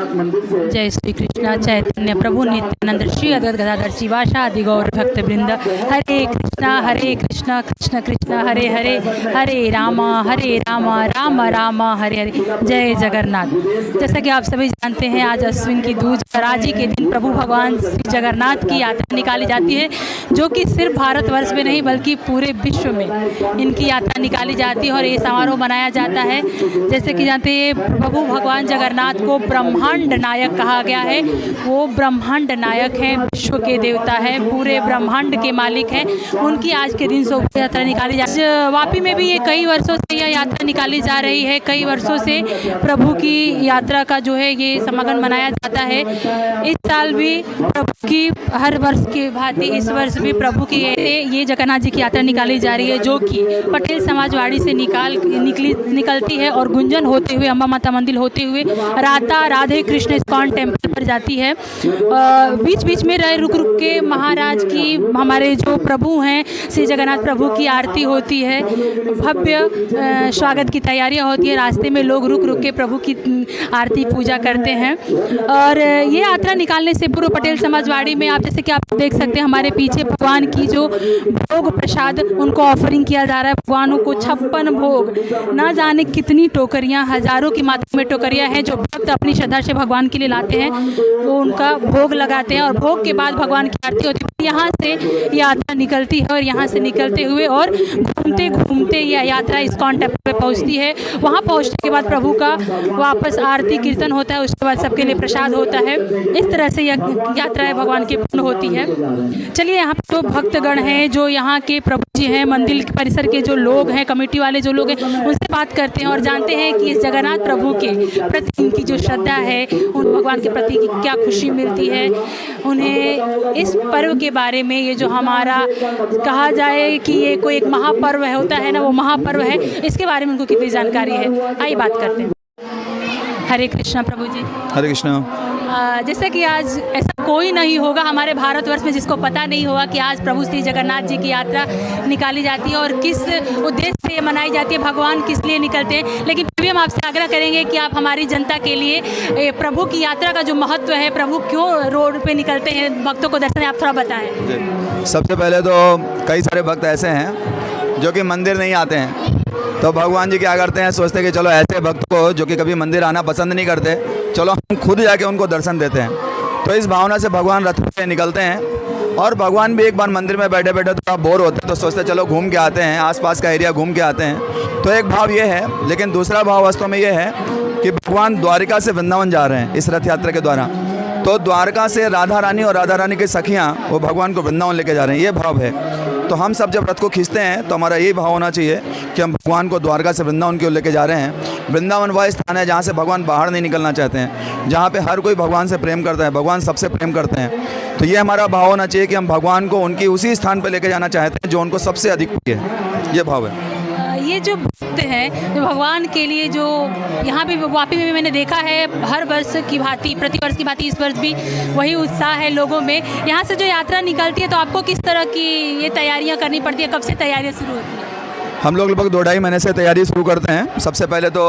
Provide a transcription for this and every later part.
जय श्री कृष्ण चैतन्य प्रभु नित्यानंद श्री अद्वैत गदाधर शिवासादि गौर भक्त वृंद। हरे कृष्ण कृष्ण कृष्ण हरे हरे, हरे राम राम राम हरे हरे। जय जगन्नाथ। जैसा कि आप सभी जानते हैं, आज अश्विन की दूज और आज ही के दिन प्रभु भगवान श्री जगन्नाथ की यात्रा निकाली जाती है, जो कि सिर्फ भारतवर्ष में नहीं बल्कि पूरे विश्व में इनकी यात्रा निकाली जाती है और ये समारोह मनाया जाता है। जैसे कि जानते हैं, प्रभु भगवान जगन्नाथ को ब्रह्मांड नायक कहा गया है। वो ब्रह्मांड नायक हैं, विश्व के देवता है, पूरे ब्रह्मांड के मालिक हैं। उनकी आज के दिन शोभा यात्रा निकाली जाती है। वापी में भी ये कई वर्षों से यह यात्रा निकाली जा रही है। कई वर्षों से प्रभु की यात्रा का जो है ये समागम मनाया जाता है। इस साल भी प्रभु की हर वर्ष की भांति इस वर्ष भी प्रभु की ये जगन्नाथ जी की यात्रा निकाली जा रही है, जो कि पटेल समाजवाड़ी से निकलती है और गुंजन होते हुए अम्बा माता मंदिर होते हुए राधे कृष्ण इस्कॉन टेम्पल पर जाती है। बीच बीच में रुक के महाराज की, हमारे जो प्रभु हैं श्री जगन्नाथ प्रभु की आरती होती है। भव्य स्वागत की तैयारियां होती है। रास्ते में लोग रुक के प्रभु की आरती पूजा करते हैं। और ये यात्रा निकालने से पूर्व पटेल समाजवाड़ी में आप जैसे कि आप देख सकते हैं, हमारे पीछे भगवान की जो भोग प्रसाद उनको ऑफरिंग किया जा रहा है। भगवानों को 56 भोग, ना जाने कितनी टोकरियां, हजारों की मात्रा में टोकरियां हैं जो भक्त अपनी श्रद्धा से भगवान के लिए लाते हैं, वो उनका भोग लगाते हैं और भोग के बाद भगवान की आरती होती है। यहाँ से यात्रा निकलती है और यहाँ से निकलते हुए और घूमते घूमते यह यात्रा इस्कॉन टेम्पल पे पहुँचती है। वहाँ पहुँचने के बाद प्रभु का वापस आरती कीर्तन होता है, उसके बाद सबके लिए प्रसाद होता है। इस तरह से यह यात्रा भगवान की पूर्ण होती है। चलिए, यहाँ पर जो भक्तगण हैं, जो यहाँ के प्रभु जी हैं, मंदिर परिसर के जो लोग हैं, कमेटी वाले जो लोग हैं, उनसे बात करते हैं और जानते हैं कि इस जगन्नाथ प्रभु के प्रति इनकी जो श्रद्धा है, उन भगवान के प्रति क्या खुशी मिलती है उन्हें। इस पर्व के बारे में, ये जो हमारा कहा जाए कि ये कोई एक महापर्व होता है ना, वो महापर्व है, इसके बारे में उनको कितनी जानकारी है, आइए बात करते हैं। हरे कृष्णा प्रभु जी। हरे कृष्णा। जैसे कि आज ऐसा कोई नहीं होगा हमारे भारतवर्ष में जिसको पता नहीं होगा कि आज प्रभु श्री जगन्नाथ जी की यात्रा निकाली जाती है और किस उद्देश्य से ये मनाई जाती है, भगवान किस लिए निकलते हैं। लेकिन फिर भी हम आपसे आग्रह करेंगे कि आप हमारी जनता के लिए प्रभु की यात्रा का जो महत्व है, प्रभु क्यों रोड पे निकलते हैं, भक्तों को दर्शन, आप थोड़ा बताएं। सबसे पहले तो कई सारे भक्त ऐसे हैं जो कि मंदिर नहीं आते हैं, तो भगवान जी क्या करते हैं, सोचते हैं कि चलो ऐसे भक्त को जो कि कभी मंदिर आना पसंद नहीं करते, चलो हम खुद जाके उनको दर्शन देते हैं। तो इस भावना से भगवान रथ पे निकलते हैं और भगवान भी एक बार मंदिर में बैठे बैठे थोड़ा बोर होते हैं, तो सोचते चलो घूम के आते हैं, आसपास का एरिया घूम के आते हैं। तो एक भाव ये है, लेकिन दूसरा भाव वास्तव में ये है कि भगवान द्वारिका से वृंदावन जा रहे हैं इस रथ यात्रा के द्वारा। तो द्वारका से राधा रानी और राधा रानी की सखियाँ वो भगवान को वृंदावन लेके जा रहे हैं, ये भाव है। तो हम सब जब रथ को खींचते हैं तो हमारा यही भाव होना चाहिए कि हम भगवान को द्वारका से वृंदावन की ओर लेके जा रहे हैं। वृंदावन वह स्थान है जहाँ से भगवान बाहर नहीं निकलना चाहते हैं, जहाँ पे हर कोई भगवान से प्रेम करता है, भगवान सबसे प्रेम करते हैं। तो ये हमारा भाव होना चाहिए कि हम भगवान को उनकी उसी स्थान पर लेके जाना चाहते हैं जो उनको सबसे अधिक प्रिय है, ये भाव है। ये जो भक्त हैं जो भगवान के लिए, जो यहाँ पे वापी में भी मैंने देखा है, हर वर्ष की भांति, प्रतिवर्ष की भांति इस वर्ष भी वही उत्साह है लोगों में। यहाँ से जो यात्रा निकलती है तो आपको किस तरह की ये तैयारियाँ करनी पड़ती है, कब से तैयारियाँ शुरू होती हैं? हम लोग लगभग 2-2.5 महीने से तैयारी शुरू करते हैं। सबसे पहले तो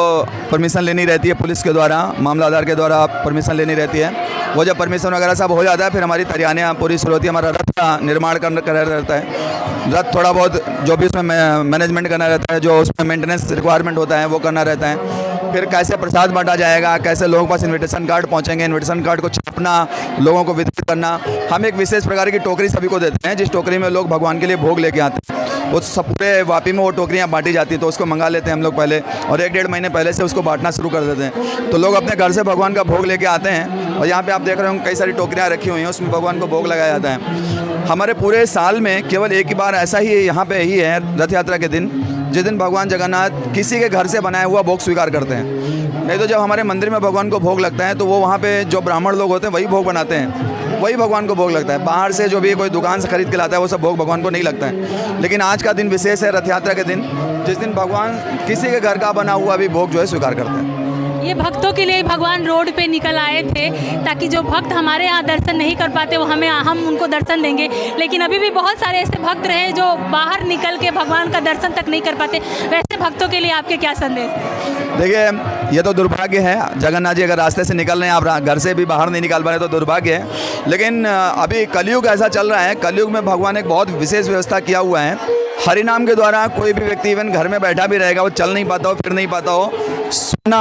परमिशन लेनी रहती है पुलिस के द्वारा, मामलादार के द्वारा परमिशन लेनी रहती है। वो जब परमिशन वगैरह सब हो जाता है फिर हमारी तैयारियाँ पूरी शुरू होती है। हमारा रथ का निर्माण करना रहता है, रथ थोड़ा बहुत जो भी उसमें मैनेजमेंट करना रहता है, जो उसमें मेंटेनेंस रिक्वायरमेंट होता है वो करना रहता है। फिर कैसे प्रसाद बांटा जाएगा, कैसे लोगों के पास इन्विटेशन कार्ड पहुंचेंगे, इन्विटेशन कार्ड को छापना, लोगों को वितरित करना। हम एक विशेष प्रकार की टोकरी सभी को देते हैं, जिस टोकरी में लोग भगवान के लिए भोग लेके आते हैं। वो सब पूरे वापी में वो टोकरियाँ बांटी जाती है, तो उसको मंगा लेते हैं हम लोग पहले और 1-1.5 महीने पहले से उसको बांटना शुरू कर देते हैं। तो लोग अपने घर से भगवान का भोग लेके आते हैं और यहाँ पे आप देख रहे हो कई सारी टोकरियाँ रखी हुई हैं, उसमें भगवान को भोग लगाया जाता है। हमारे पूरे साल में केवल एक ही बार ऐसा ही यहाँ पे ही है, रथ यात्रा के दिन, जिस दिन भगवान जगन्नाथ किसी के घर से बनाया हुआ भोग स्वीकार करते हैं। नहीं तो जब हमारे मंदिर में भगवान को भोग लगता है तो वो वहाँ पे जो ब्राह्मण लोग होते हैं वही भोग बनाते हैं, वही भगवान को भोग लगता है। बाहर से जो भी कोई दुकान से खरीद के लाता है वो सब भोग भगवान को नहीं लगता है। लेकिन आज का दिन विशेष है, रथ यात्रा के दिन, जिस दिन भगवान किसी के घर का बना हुआ भी भोग जो है स्वीकार करते हैं। ये भक्तों के लिए भगवान रोड पे निकल आए थे ताकि जो भक्त हमारे यहाँ दर्शन नहीं कर पाते वो हम उनको दर्शन देंगे। लेकिन अभी भी बहुत सारे ऐसे भक्त रहे जो बाहर निकल के भगवान का दर्शन तक नहीं कर पाते। वैसे भक्तों के लिए आपके क्या संदेश हैं? देखिए, ये तो दुर्भाग्य है। जगन्नाथ जी अगर रास्ते से निकल रहे हैं, आप घर से भी बाहर नहीं निकाल पा रहे तो दुर्भाग्य है। लेकिन अभी कलयुग ऐसा चल रहा है, कलयुग में भगवान एक बहुत विशेष व्यवस्था किया हुआ है। हरि नाम के द्वारा कोई भी व्यक्ति इवन घर में बैठा भी रहेगा, वो चल नहीं पाता हो, फिर नहीं पाता हो, सुनना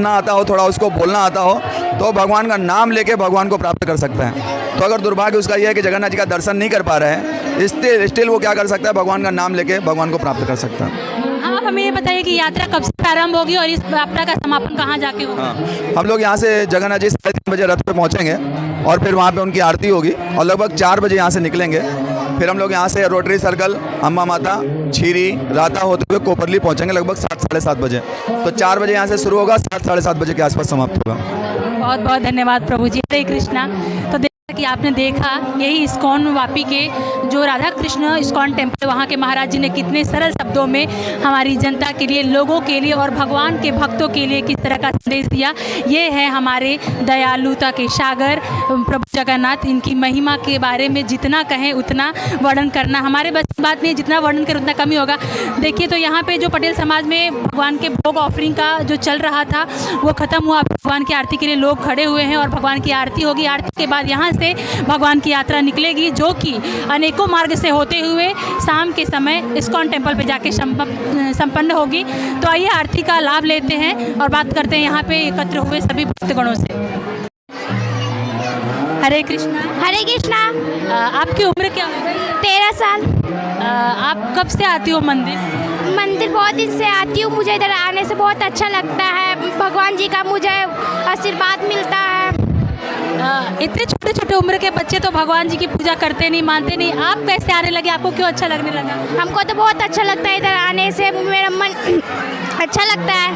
आता हो, थोड़ा उसको बोलना आता हो, तो भगवान का नाम लेके भगवान को प्राप्त कर सकता है। तो अगर दुर्भाग्य उसका यह है कि जगन्नाथ जी का दर्शन नहीं कर पा रहे हैं, स्टिल वो क्या कर सकता है, भगवान का नाम लेके भगवान को प्राप्त कर सकता है। आप हमें ये बताइए कि यात्रा कब से प्रारंभ होगी और इस यात्रा का समापन कहाँ जाके होगा? हाँ, हम लोग यहाँ से जगन्नाथ जी 3:30 बजे रथ पे पहुँचेंगे और फिर वहाँ पे उनकी आरती होगी और लगभग 4 बजे यहाँ से निकलेंगे। फिर हम लोग यहाँ से रोटरी सर्कल, अम्बा माता, छीरी, राता होते हुए कोपरली पहुँचेंगे लगभग 7 साढ़े 7 बजे। तो 4 बजे यहाँ से शुरू होगा, 7 साढ़े 7 बजे के आसपास समाप्त होगा। बहुत बहुत धन्यवाद प्रभु जी। हरे कृष्णा। तो कि आपने देखा यही इस्कॉन वापी के जो राधा कृष्ण इस्कॉन टेम्पल, वहाँ के महाराज जी ने कितने सरल शब्दों में हमारी जनता के लिए, लोगों के लिए और भगवान के भक्तों के लिए किस तरह का संदेश दिया। ये है हमारे दयालुता के सागर प्रभु जगन्नाथ। इनकी महिमा के बारे में जितना कहें उतना वर्णन करना हमारे बस की बात नहीं, जितना वर्णन करें उतना कम ही होगा। देखिए तो यहाँ पे जो पटेल समाज में भगवान के भोग ऑफरिंग का जो चल रहा था वो ख़त्म हुआ। भगवान की आरती के लिए लोग खड़े हुए हैं और भगवान की आरती होगी। आरती के बाद यहाँ से भगवान की यात्रा निकलेगी, जो कि अनेकों मार्ग से होते हुए शाम के समय इस्कॉन टेम्पल पे जाके संपन्न होगी। तो आइए आरती का लाभ लेते हैं और बात करते हैं यहाँ पे एकत्र हुए सभी भक्तगणों से। हरे कृष्णा। हरे कृष्णा। आपकी उम्र क्या हो गई? 13 साल। आप कब से आती हो मंदिर? मंदिर बहुत दिन से आती हूँ। मुझे इधर आने से बहुत अच्छा लगता है। भगवान जी का मुझे आशीर्वाद मिलता है। इतने छोटे छोटे उम्र के बच्चे तो भगवान जी की पूजा करते नहीं, मानते नहीं। आप कैसे आने लगे? आपको क्यों अच्छा लगने लगा? हमको तो बहुत अच्छा लगता है, इधर आने से मेरा मन अच्छा लगता है।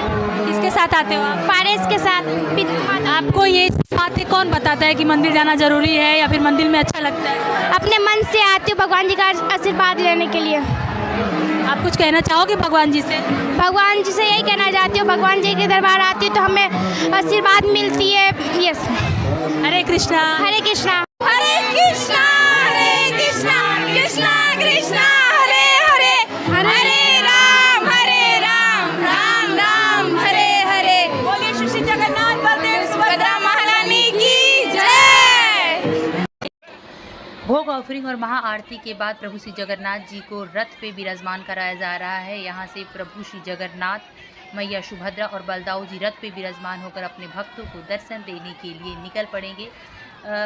किसके साथ आते हो आप? पारेस के साथ। आपको ये बातें कौन बताता है कि मंदिर जाना जरूरी है या फिर मंदिर में अच्छा लगता है? अपने मन से आती हूँ भगवान जी का आशीर्वाद लेने के लिए। आप कुछ कहना चाहोगे भगवान जी से? भगवान जी से यही कहना चाहती हूँ, भगवान जी के दरबार आती हूँ तो हमें आशीर्वाद मिलती है। यस। हरे कृष्णा। हरे कृष्णा। हरे कृष्णा। हरे कृष्णा। कृष्णा कृष्णा हरे हरे। हरे राम राम राम हरे हरे। बोलिए श्री जगन्नाथ बलदेव सुभद्रा महारानी की जय। भोग ऑफरिंग और महाआरती के बाद प्रभु श्री जगन्नाथ जी को रथ पे विराजमान कराया जा रहा है। यहाँ से प्रभु श्री जगन्नाथ, मैया सुभद्रा और बलदाऊ जी रथ पे विराजमान होकर अपने भक्तों को दर्शन देने के लिए निकल पड़ेंगे।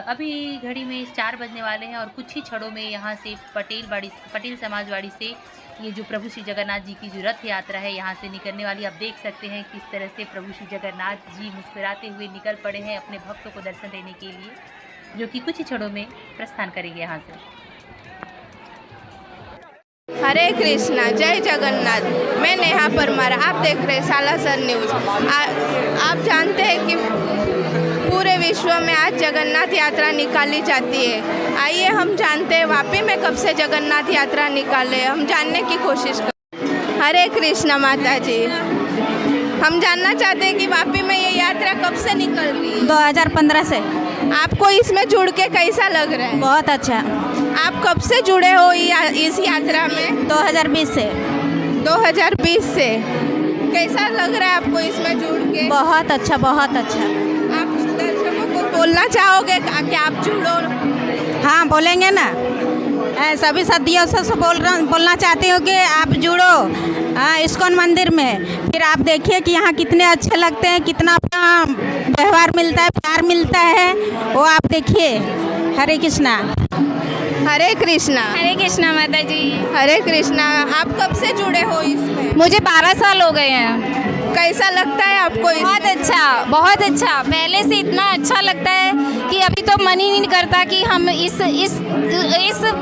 अभी घड़ी में 4 बजने वाले हैं और कुछ ही क्षणों में यहाँ से पटेल समाजवाड़ी से ये जो प्रभु श्री जगन्नाथ जी की जो रथ यात्रा है यहाँ से निकलने वाली। आप देख सकते हैं किस तरह से प्रभु श्री जगन्नाथ जी मुस्कुराते हुए निकल पड़े हैं अपने भक्तों को दर्शन देने के लिए, जो कि कुछ ही क्षणों में प्रस्थान करेंगे यहाँ से। हरे कृष्णा। जय जगन्नाथ। मैं नेहा परमार, आप देख रहे हैं सालासर न्यूज़। आप जानते हैं कि पूरे विश्व में आज जगन्नाथ यात्रा निकाली जाती है। आइए हम जानते हैं वापी में कब से जगन्नाथ यात्रा निकाले, हम जानने की कोशिश करें। हरे कृष्णा माता जी। हम जानना चाहते हैं कि वापी में ये यात्रा कब से निकल रही है? 2015 से। आपको इसमें जुड़ के कैसा लग रहा है? बहुत अच्छा। आप कब से जुड़े हो इस यात्रा में? 2020 से। 2020 से। कैसा लग रहा है आपको इसमें जुड़ के? बहुत अच्छा, बहुत अच्छा। आप दर्शकों को बोलना चाहोगे कि आप जुड़ो? हाँ बोलेंगे ना। सभी सदियों से बोलना चाहती हूँ कि आप जुड़ो इस्कॉन मंदिर में। फिर आप देखिए कि यहाँ कितने अच्छे लगते हैं, कितना व्यवहार मिलता है, प्यार मिलता है, वो आप देखिए। हरे कृष्णा। हरे कृष्णा। हरे कृष्णा माता जी। हरे कृष्णा। आप कब से जुड़े हो इसमें? मुझे 12 साल हो गए हैं। कैसा लगता है आपको इसमें? बहुत अच्छा, बहुत अच्छा। पहले से इतना अच्छा लगता है कि अभी तो मन ही नहीं करता कि हम इस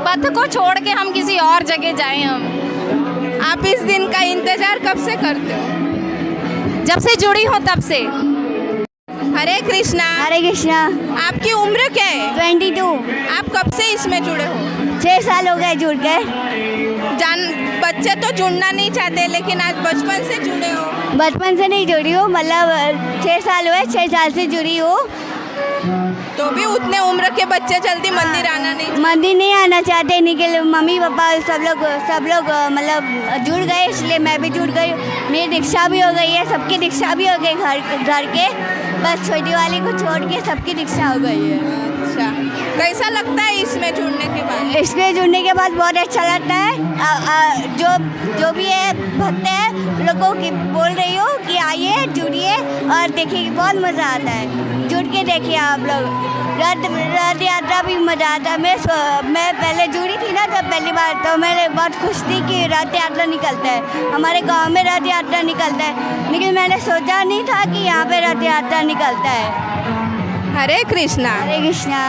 पथ को छोड़ के हम किसी और जगह जाएं। हम आप इस दिन का इंतजार कब से करते हो? जब से जुड़ी हूँ तब से। हरे कृष्णा। हरे कृष्णा। आपकी उम्र क्या है? 22। आप कब से इसमें जुड़े हो? 6 साल हो गए जुड़ के। बच्चे तो जुड़ना नहीं चाहते, लेकिन आज बचपन से जुड़े हो? बचपन से नहीं जुड़ी हूँ, मतलब 6 साल हुए, 6 साल से जुड़ी हूँ। तो भी उतने उम्र के बच्चे जल्दी मंदिर आना नहीं। मंदिर नहीं आना चाहते, इन्हीं के लिए मम्मी पापा सब लोग मतलब जुड़ गए, इसलिए मैं भी जुड़ गई। मेरी दीक्षा भी हो गई है, सबकी दीक्षा भी हो गई घर के, बस छोटी वाली को छोड़ के सबकी दीक्षा हो गई है। अच्छा, कैसा लगता है इसमें जुड़ने के बाद? इसमें जुड़ने के बाद बहुत अच्छा लगता है। जो भी है भक्त है लोगों की बोल रही हो कि आइए जुड़िए और देखिए, बहुत मज़ा आता है। जुड़ के देखिए आप लोग। रथ यात्रा भी मज़ा आता है। मैं पहले जुड़ी थी ना जब पहली बार, तो मैं बहुत खुश थी कि रथ यात्रा निकलता है, हमारे गांव में रथ यात्रा निकलता है, लेकिन मैंने सोचा नहीं था कि यहाँ पे रथ यात्रा निकलता है। हरे कृष्णा। हरे कृष्णा।